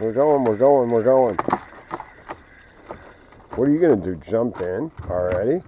We're going, we're going, we're going. What are you going to do, jump in already?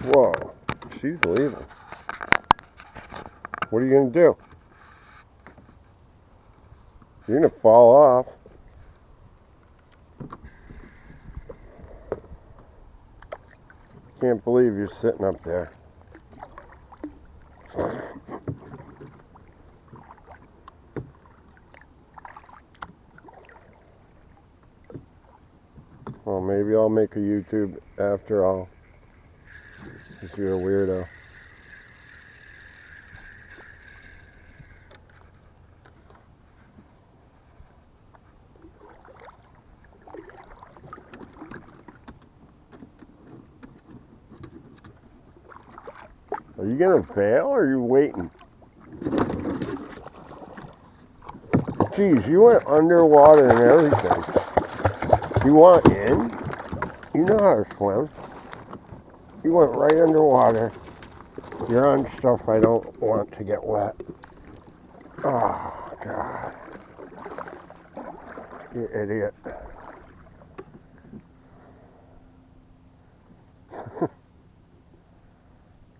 Whoa, she's leaving. What are you going to do? You're going to fall off. Can't believe you're sitting up there. Well, maybe I'll make a YouTube after all. Because you're a weirdo. Are you going to fail or are you waiting? Geez, you went underwater and everything. You want in? You know how to swim. You went right underwater. You're on stuff I don't want to get wet. Oh, God. You idiot.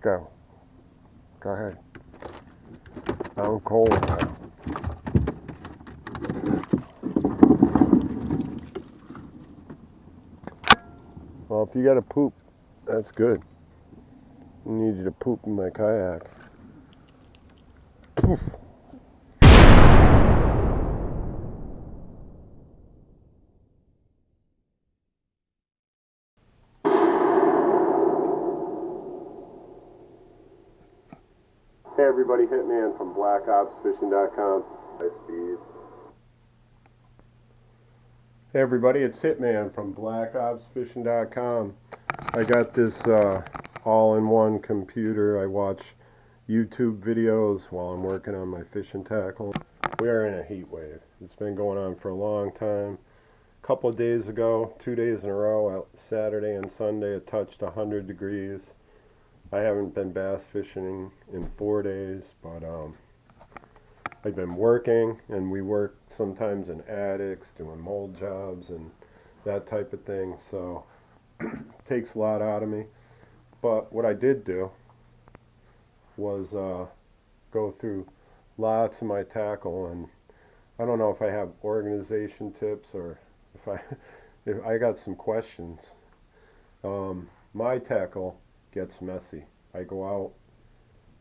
Go. Go ahead. I'm cold now. Well, if you gotta poop, that's good. I need you to poop in my kayak. Poof. Hey everybody, Hitman from blackopsfishing.com. Hey everybody, it's Hitman from blackopsfishing.com. I got this all-in-one computer. I watch YouTube videos while I'm working on my fishing tackle. We are in a heat wave. It's been going on for a long time. A couple of days ago, 2 days in a row, Saturday and Sunday, it touched 100 degrees. I haven't been bass fishing in 4 days, but I've been working, and we work sometimes in attics, doing mold jobs and that type of thing, so it takes a lot out of me. But what I did do was go through lots of my tackle, and I don't know if I have organization tips or if I got some questions. My tackle gets messy. I go out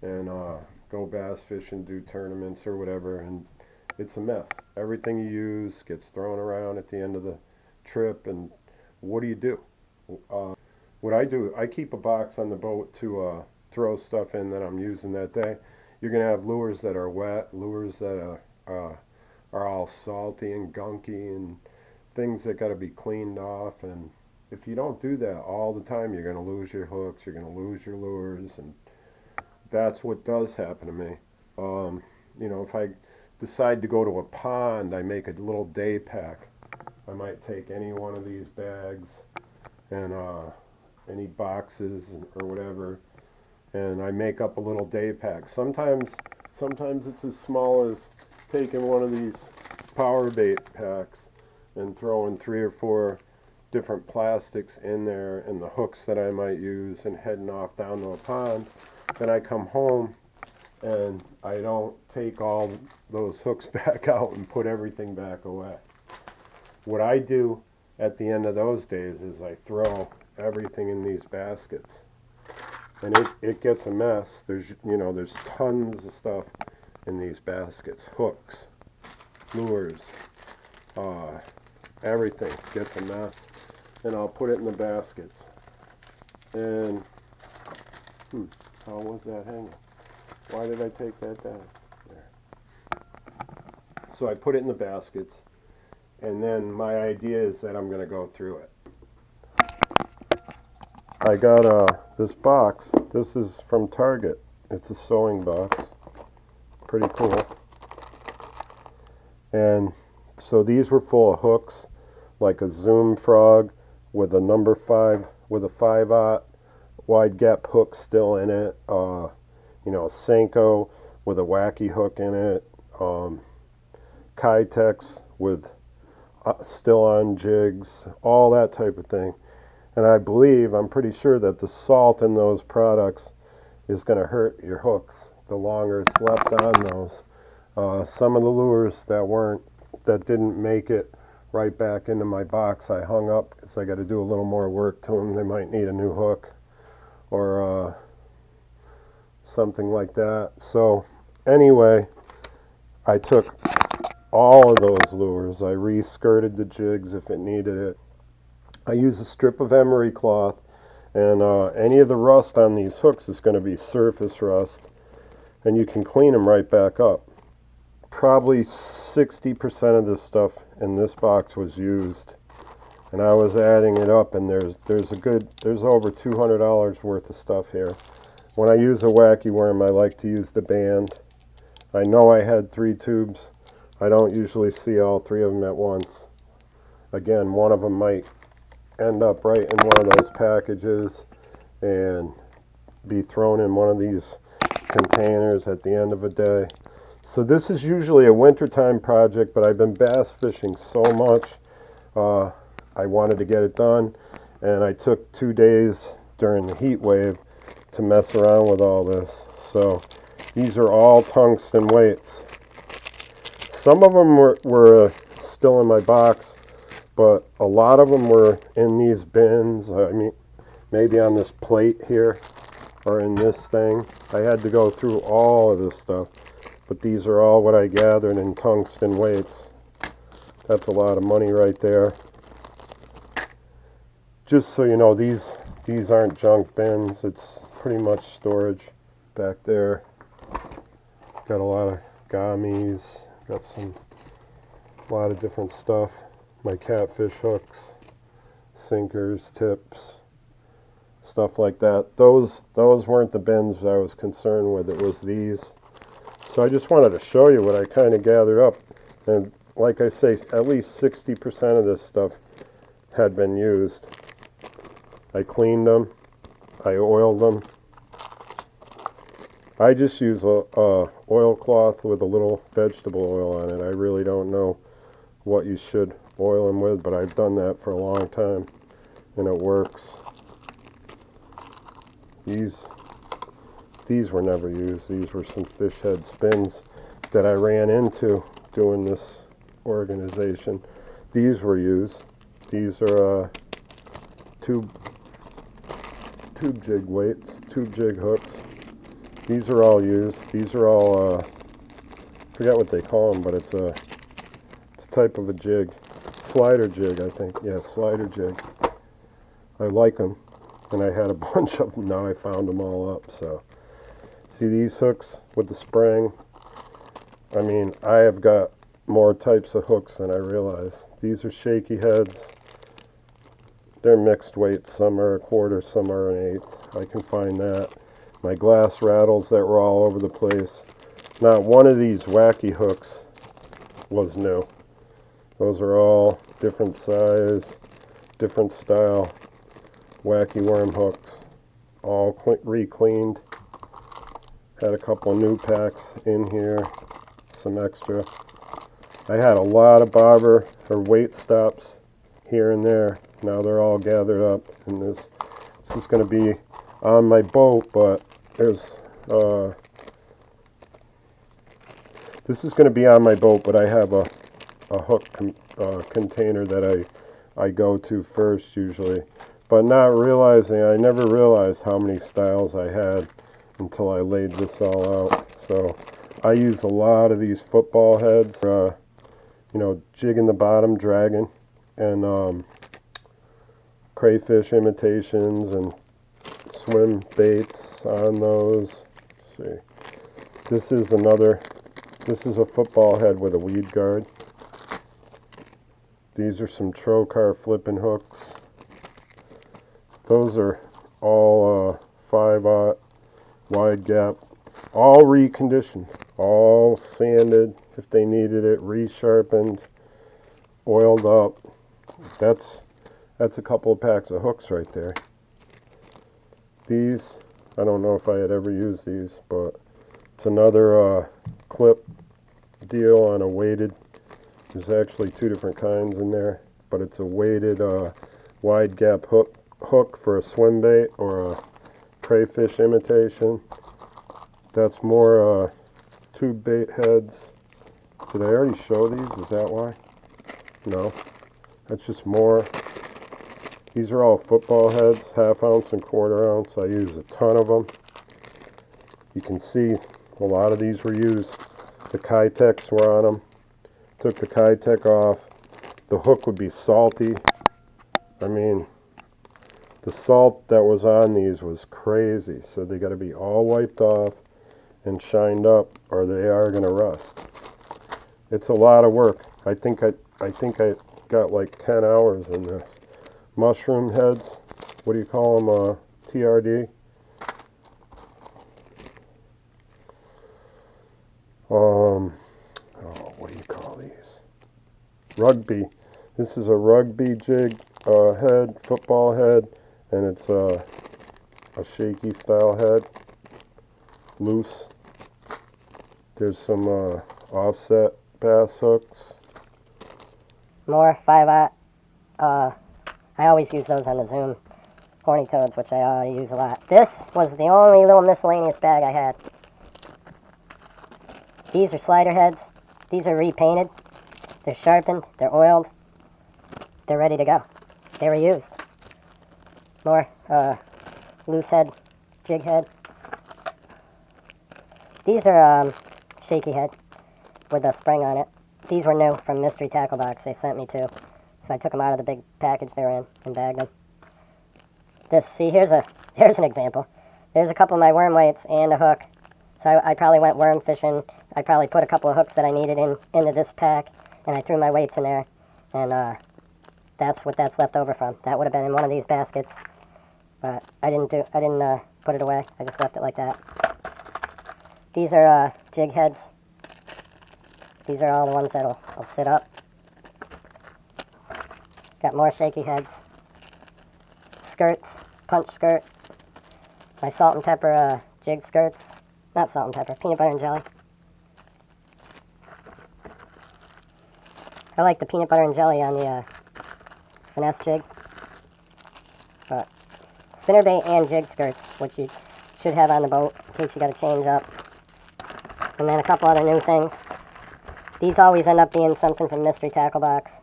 and go bass fishing, do tournaments or whatever, and it's a mess. Everything you use gets thrown around at the end of the trip, and what do you do? What I do, I keep a box on the boat to throw stuff in that I'm using that day. You're going to have lures that are wet, lures that are all salty and gunky, and things that got to be cleaned off. And if you don't do that all the time, you're going to lose your hooks, you're going to lose your lures, and that's what does happen to me. You know, if I decide to go to a pond, I make a little day pack. I might take any one of these bags and any boxes or whatever, and I make up a little day pack. Sometimes it's as small as taking one of these power bait packs and throwing 3 or 4 different plastics in there and the hooks that I might use and heading off down to a pond. Then I come home and I don't take all those hooks back out and put everything back away. What I do at the end of those days is I throw everything in these baskets, and it gets a mess. There's tons of stuff in these baskets, hooks, lures, everything gets a mess, and I'll put it in the baskets. And how was that hanging? Why did I take that down? There. So I put it in the baskets, and then my idea is that I'm going to go through it. I got this box. This is from Target. It's a sewing box. Pretty cool. And so these were full of hooks, like a Zoom frog with a number 5, with a 5/0 wide gap hook still in it. A Senko with a wacky hook in it. Kitex with still on jigs, all that type of thing. And I'm pretty sure that the salt in those products is going to hurt your hooks the longer it's left on those. Some of the lures that didn't make it right back into my box, I hung up because I got to do a little more work to them. They might need a new hook or something like that. So anyway, I took all of those lures. I re-skirted the jigs if it needed it. I use a strip of emery cloth, and any of the rust on these hooks is going to be surface rust, and you can clean them right back up. Probably 60% of this stuff in this box was used, and I was adding it up, and there's over $200 worth of stuff here. When I use a wacky worm, I like to use the band. I know I had 3 tubes. I don't usually see all 3 of them at once. Again, one of them might end up right in one of those packages and be thrown in one of these containers at the end of a day. So this is usually a wintertime project, but I've been bass fishing so much, I wanted to get it done, and I took 2 days during the heat wave to mess around with all this. So these are all tungsten weights. Some of them were still in my box, but a lot of them were in these bins. I mean, maybe on this plate here or in this thing. I had to go through all of this stuff, but these are all what I gathered in tungsten weights. That's a lot of money right there. Just so you know, these aren't junk bins. It's pretty much storage back there. Got a lot of gummies. Got a lot of different stuff. My catfish hooks, sinkers, tips, stuff like that. Those weren't the bins I was concerned with. It was these. So I just wanted to show you what I kind of gathered up. And like I say, at least 60% of this stuff had been used. I cleaned them. I oiled them. I just use a oilcloth with a little vegetable oil on it. I really don't know what you should oil them with, but I've done that for a long time, and it works. These were never used. These were some fish head spins that I ran into doing this organization. These were used. These are tube jig weights, tube jig hooks. These are all used. These are all, I forget what they call them, but it's a type of a jig. Slider jig, I think. Yeah, slider jig. I like them, and I had a bunch of them. Now I found them all up. So, see these hooks with the spring? I mean, I have got more types of hooks than I realize. These are shaky heads. They're mixed weights. Some are a quarter, some are an eighth. I can find that. My glass rattles that were all over the place. Not one of these wacky hooks was new. Those are all different size, different style wacky worm hooks. All re-cleaned. Had a couple new packs in here. Some extra. I had a lot of bobber or weight stops here and there. Now they're all gathered up, and this is going to be on my boat, but there's this is going to be on my boat, but I have a hook container that I go to first usually, but not realizing, I never realized how many styles I had until I laid this all out. So I use a lot of these football heads, jig in the bottom, dragging, and crayfish imitations and swim baits on those. Let's see. This is a football head with a weed guard. These are some trocar flipping hooks. Those are all 5/0 wide gap, all reconditioned, all sanded if they needed it, resharpened, oiled up. That's a couple of packs of hooks right there. These, I don't know if I had ever used these, but it's another clip deal on a weighted There's actually two different kinds in there, but it's a weighted wide gap hook for a swim bait or a crayfish imitation. That's more tube bait heads. Did I already show these? Is that why? No. That's just more. These are all football heads, 1/2 ounce and 1/4 ounce. I use a ton of them. You can see a lot of these were used. The Kitechs were on them. Took the Kitech off. The hook would be salty. I mean, the salt that was on these was crazy. So they got to be all wiped off and shined up, or they are going to rust. It's a lot of work. I think I got like 10 hours in this. Mushroom heads. What do you call them? TRD. What do you call these? Rugby. This is a rugby jig head, football head, and it's a shaky style head, loose. There's some offset bass hooks. More 5/0. I always use those on the Zoom horny toads, which I use a lot. This was the only little miscellaneous bag I had. These are slider heads. These are repainted. They're sharpened. They're oiled. They're ready to go. They were used. More loose head, jig head. These are shaky head with a spring on it. These were new from Mystery Tackle Box. They sent me two. So I took them out of the big package they were in and bagged them. Here's an example. There's a couple of my worm weights and a hook. So I probably went worm fishing. I probably put a couple of hooks that I needed into this pack, and I threw my weights in there, and that's what that's left over from. That would have been in one of these baskets, but I didn't put it away. I just left it like that. These are jig heads. These are all the ones that'll sit up. Got more shaky heads. Skirts, punch skirt. My salt and pepper jig skirts. Not salt and pepper, peanut butter and jelly. I like the peanut butter and jelly on the finesse jig. But spinnerbait and jig skirts, which you should have on the boat in case you got to change up. And then a couple other new things. These always end up being something from Mystery Tackle Box.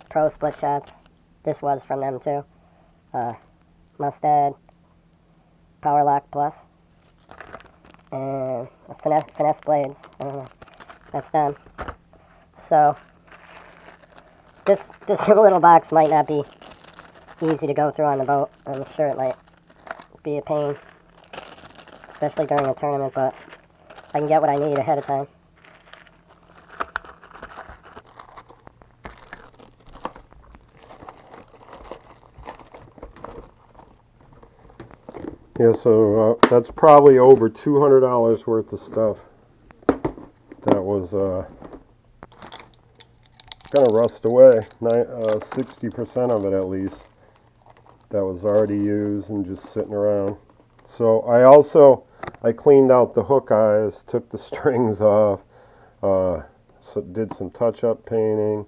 Pro split shots. This was from them too. Mustad, Power Lock Plus, and finesse blades. I don't know. That's them. So this little box might not be easy to go through on the boat. I'm sure it might be a pain, especially during a tournament, but I can get what I need ahead of time. Yeah, so that's probably over $200 worth of stuff that was gonna rust away. 60% of it at least that was already used and just sitting around. So I cleaned out the hook eyes, took the strings off, so did some touch-up painting,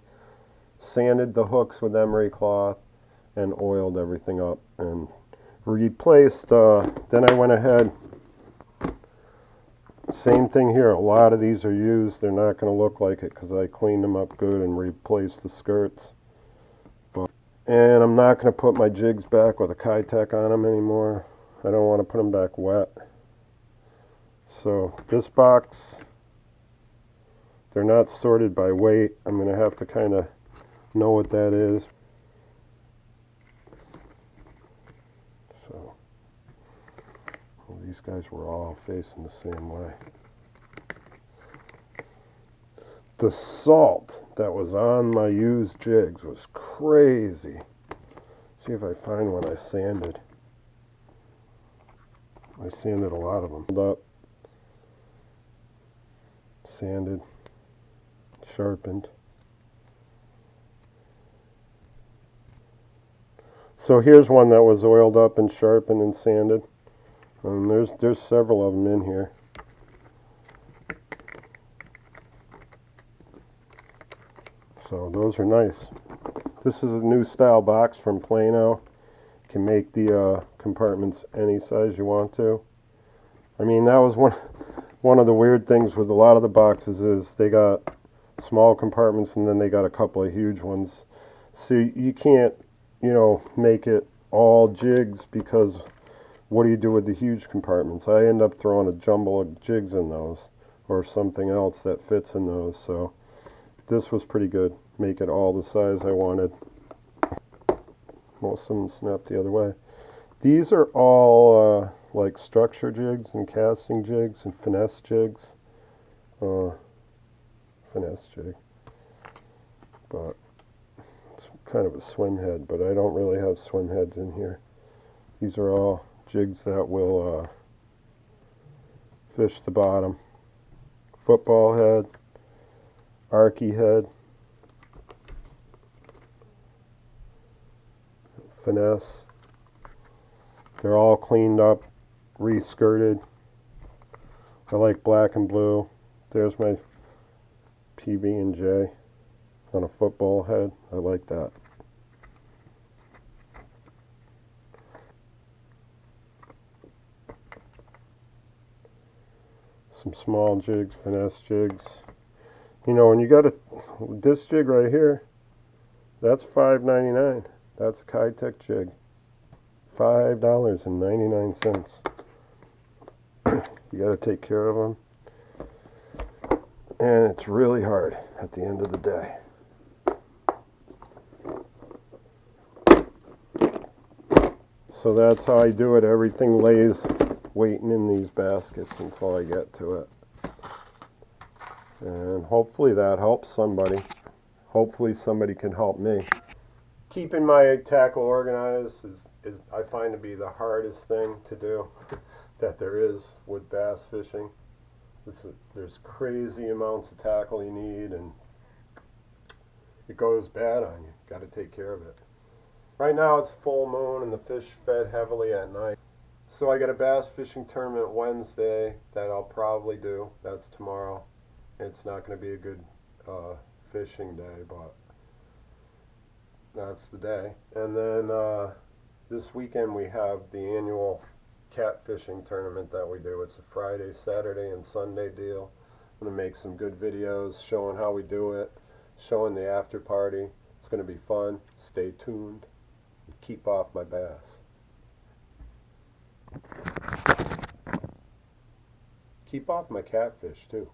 sanded the hooks with emery cloth, and oiled everything up and replaced. Then I went ahead, same thing here. A lot of these are used. They're not going to look like it because I cleaned them up good and replaced the skirts. And I'm not going to put my jigs back with a Kitech on them anymore. I don't want to put them back wet. So this box, they're not sorted by weight. I'm going to have to kind of know what that is. These guys were all facing the same way. The salt that was on my used jigs was crazy. See if I find one I sanded. I sanded a lot of them. Up, sanded, sharpened. So here's one that was oiled up and sharpened and sanded. There's several of them in here. So those are nice. This is a new style box from Plano. You can make the compartments any size you want to. I mean, that was one of the weird things with a lot of the boxes is they got small compartments and then they got a couple of huge ones. So you can't, make it all jigs, because what do you do with the huge compartments? I end up throwing a jumble of jigs in those or something else that fits in those. So this was pretty good. Make it all the size I wanted. Most of them snap the other way. These are all like structure jigs and casting jigs and finesse jigs. Finesse jig. But it's kind of a swim head, but I don't really have swim heads in here. These are all jigs that will fish the bottom. Football head, arky head, finesse. They're all cleaned up, re-skirted. I like black and blue. There's my PB&J on a football head. I like that. Some small jigs, finesse jigs. When you got this jig right here, that's $5.99. That's a Kitech jig. $5.99. You got to take care of them, and it's really hard at the end of the day. So that's how I do it. Everything lays waiting in these baskets until I get to it, and hopefully that helps somebody. Hopefully somebody can help me. Keeping my tackle organized is I find to be the hardest thing to do that there is with bass fishing. There's crazy amounts of tackle you need, and it goes bad on you. Got to take care of it. Right now it's full moon and the fish fed heavily at night. So I got a bass fishing tournament Wednesday that I'll probably do. That's tomorrow. It's not going to be a good fishing day, but that's the day. And then this weekend we have the annual catfishing tournament that we do. It's a Friday, Saturday, and Sunday deal. I'm going to make some good videos showing how we do it, showing the after party. It's going to be fun. Stay tuned. Keep off my bass. Keep off my catfish too.